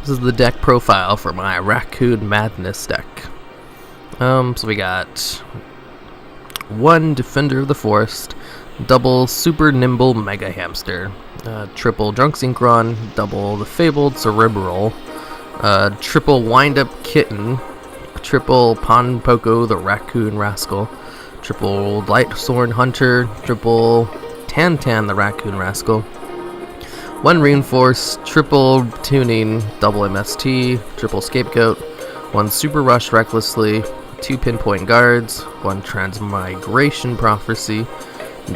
This is the deck profile for my Raccoon Madness deck. So we got 1 Defender of the Forest, double Super Nimble Mega Hamster, triple Junk Synchron, double the Fabled Cerebral, triple Windup Kitten, triple Pon Poco the Raccoon Rascal, triple Lightsworn Hunter, triple Tan the Raccoon Rascal, 1 Reinforce, triple Tuning, double MST, triple Scapegoat, 1 Super Rush Recklessly, 2 Pinpoint Guards, 1 Transmigration Prophecy,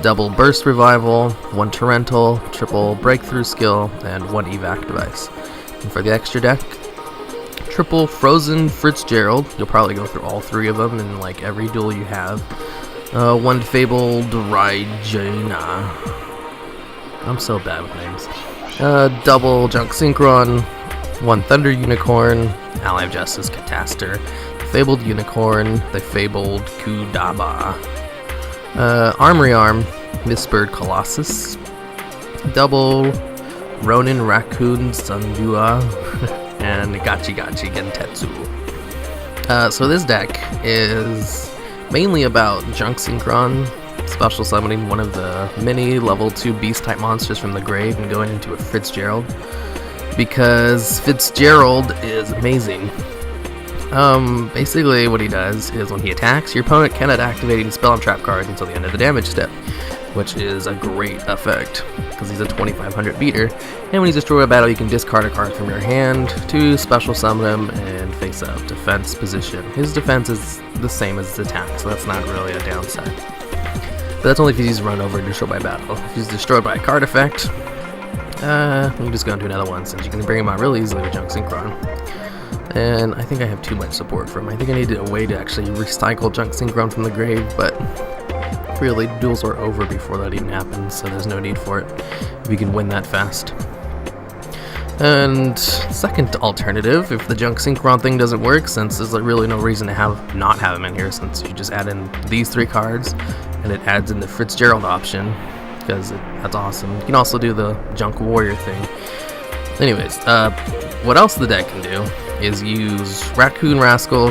double Burst Revival, 1 Torrential, triple Breakthrough Skill, and 1 Evac Device. And for the extra deck, triple Frozen Fitzgerald. You'll probably go through all 3 of them in like every duel you have. 1 Fabled Cerebral. I'm so bad with names. Double Junk Synchron, 1 Thunder Unicorn, Ally of Justice Cataster, Fabled Unicorn, the Fabled Kudaba, Armory Arm, Misbird Colossus, double Ronin Raccoon Sundua, and Gachi Gentetsu. So this deck is mainly about Junk Synchron, special summoning one of the mini level 2 beast type monsters from the grave and going into a Fitzgerald, because Fitzgerald is amazing. Basically what he does is when he attacks, your opponent cannot activate any spell and trap cards until the end of the damage step, which is a great effect because he's a 2500 beater, and when he's destroyed a battle you can discard a card from your hand to special summon him and face up defense position. His defense is the same as his attack, so that's not really a downside. But that's only if he's run over and destroyed by battle. If he's destroyed by a card effect, you can just go into another one, since you can bring him out really easily with Junk Synchron. And I think I have too much support for him. I think I needed a way to actually recycle Junk Synchron from the grave, but really, duels are over before that even happens, so there's no need for it if you can win that fast. And second alternative, if the Junk Synchron thing doesn't work, since there's really no reason to not have him in here, since you just add in these 3 cards, and it adds in the Fitzgerald option, because that's awesome. You can also do the Junk Warrior thing. Anyways, what else the deck can do is use Raccoon Rascal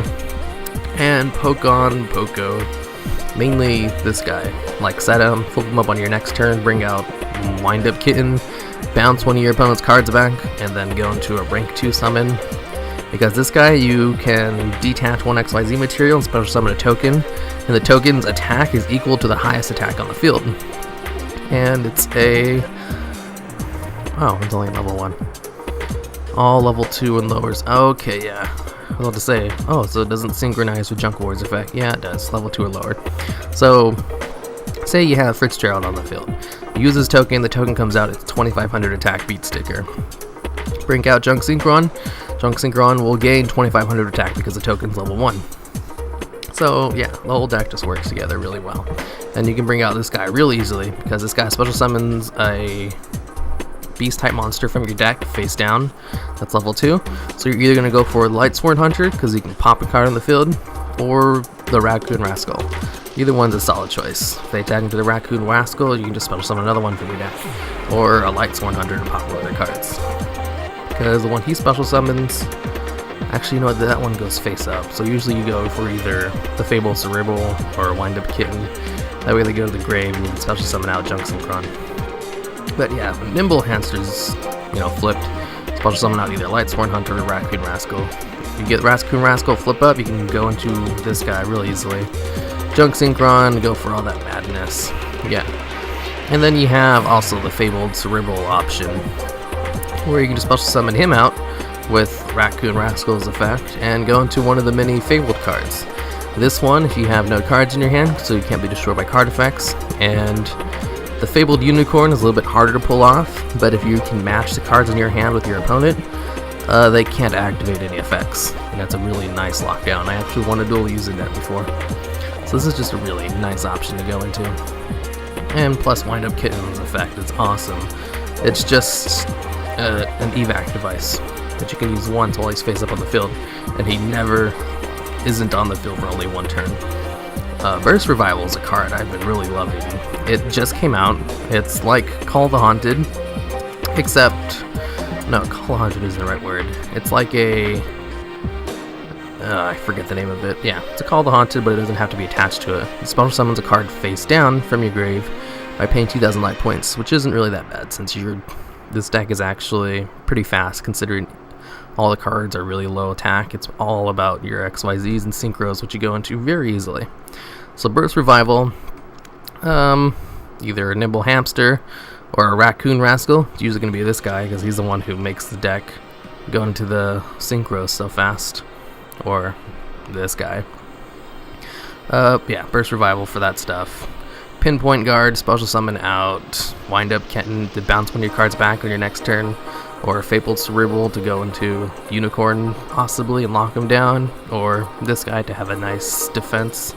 and Pokon Poco. Mainly this guy. Like set him, flip him up on your next turn, bring out Windup Kitten, bounce one of your opponent's cards back, and then go into a rank 2 summon. Because this guy, you can detach 1 XYZ material and special summon a token, and the token's attack is equal to the highest attack on the field. And it's a... oh, it's only level 1. All level 2 and lowers. Okay, yeah. I was about to say, oh, so it doesn't synchronize with Junk Wars effect. Yeah, it does. Level 2 or lower. So, say you have Fitzgerald on the field. You use his token, the token comes out, it's 2500 attack beat sticker. Bring out Junk Synchron. Junk Synchron will gain 2500 attack because the token's level 1. So, yeah, the whole deck just works together really well. And you can bring out this guy really easily, because this guy special summons a beast type monster from your deck face down. That's level 2. So you're either going to go for Lightsworn Hunter, because you can pop a card on the field, or the Raccoon Rascal. Either one's a solid choice. If they attack into the Raccoon Rascal, you can just special summon another one from your deck, or a Lightsworn Hunter to pop one of their cards. Because the one he special summons, actually, you know what, that one goes face up. So usually you go for either the Fabled Cerebral or Windup Kitten. That way they go to the grave and you can special summon out Junk Synchron. But yeah, when Nimble Hamster's, flipped, special summon out either Lightsworn Hunter or Raccoon Rascal. You get Raccoon Rascal flip up, you can go into this guy really easily. Junk Synchron, go for all that madness. Yeah. And then you have also the Fabled Cerebral option, where you can just special summon him out with Raccoon Rascal's effect and go into one of the many Fabled cards. This one, if you have no cards in your hand, so you can't be destroyed by card effects, and the Fabled Unicorn is a little bit harder to pull off, but if you can match the cards in your hand with your opponent, they can't activate any effects, and that's a really nice lockdown. I actually won a duel using that before, so this is just a really nice option to go into. And plus Windup Kitten's effect is awesome. It's just an evac device that you can use once while he's face up on the field, and he never isn't on the field for only 1 turn. Burst Revival is a card I've been really loving. It just came out. It's like Call the Haunted, except no, Call Haunted isn't the right word. It's like a, I forget the name of it. Yeah, it's a Call the Haunted, but it doesn't have to be attached to it. It special summons a card face down from your grave by paying 2,000 life points, which isn't really that bad since this deck is actually pretty fast considering all the cards are really low attack. It's all about your XYZs and Synchros, which you go into very easily. So Burst Revival, either a Nimble Hamster or a Raccoon Rascal. It's usually going to be this guy because he's the one who makes the deck go into the Synchros so fast. Or this guy. Yeah, Burst Revival for that stuff. Pinpoint Guard, special summon out Windup Kitten to bounce one of your cards back on your next turn, or Fabled Cerebral to go into Unicorn possibly and lock him down, or this guy to have a nice defense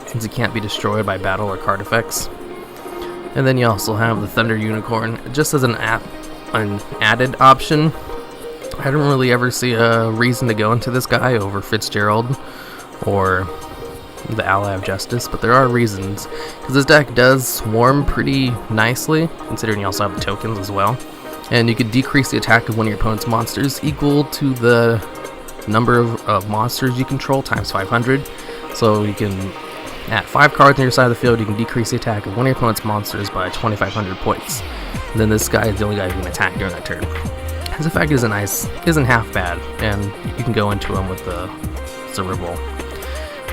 since he can't be destroyed by battle or card effects. And then you also have the Thunder Unicorn just as an added option. I don't really ever see a reason to go into this guy over Fitzgerald or the Ally of Justice, but there are reasons, because this deck does swarm pretty nicely, considering you also have the tokens as well, and you could decrease the attack of one of your opponent's monsters equal to the number of monsters you control times 500, so you can, at 5 cards on your side of the field, you can decrease the attack of one of your opponent's monsters by 2,500 points, and then this guy is the only guy who can attack during that turn. His effect isn't half bad, and you can go into him with the Cerebral,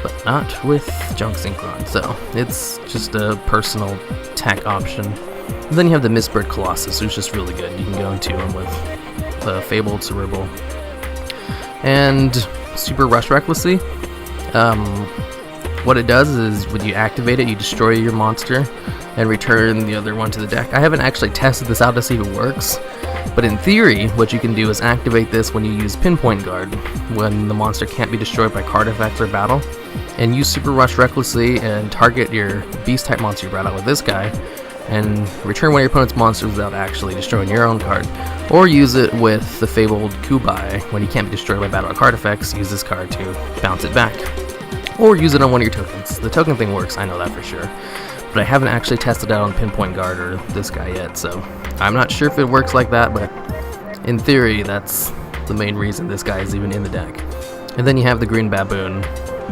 but not with Junk Synchron, so it's just a personal tech option. And then you have the Mistbird Colossus, who's just really good. You can go into him with the Fabled Cerebral. And Super Rush Recklessly, what it does is when you activate it, you destroy your monster and return the other one to the deck. I haven't actually tested this out to see if it works, but in theory, what you can do is activate this when you use Pinpoint Guard, when the monster can't be destroyed by card effects or battle, and use Super Rush Recklessly and target your Beast-type monster you brought out with this guy, and return one of your opponent's monsters without actually destroying your own card. Or use it with the Fabled Kubai, when he can't be destroyed by battle or card effects, use this card to bounce it back. Or use it on one of your tokens. The token thing works, I know that for sure. But I haven't actually tested it out on Pinpoint Guard or this guy yet, so I'm not sure if it works like that, but in theory, that's the main reason this guy is even in the deck. And then you have the Green Baboon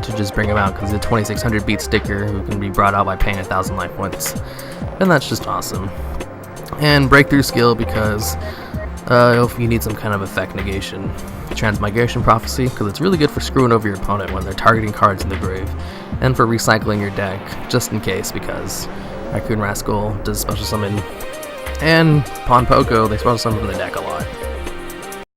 to just bring him out, because he's a 2600 beat sticker who can be brought out by paying 1,000 life points. And that's just awesome. And Breakthrough Skill, because if you need some kind of effect negation. Transmigration Prophecy, because it's really good for screwing over your opponent when they're targeting cards in the grave, and for recycling your deck, just in case, because Raccoon Rascal does special summon, and Pon Poko, they special summon from the deck a lot.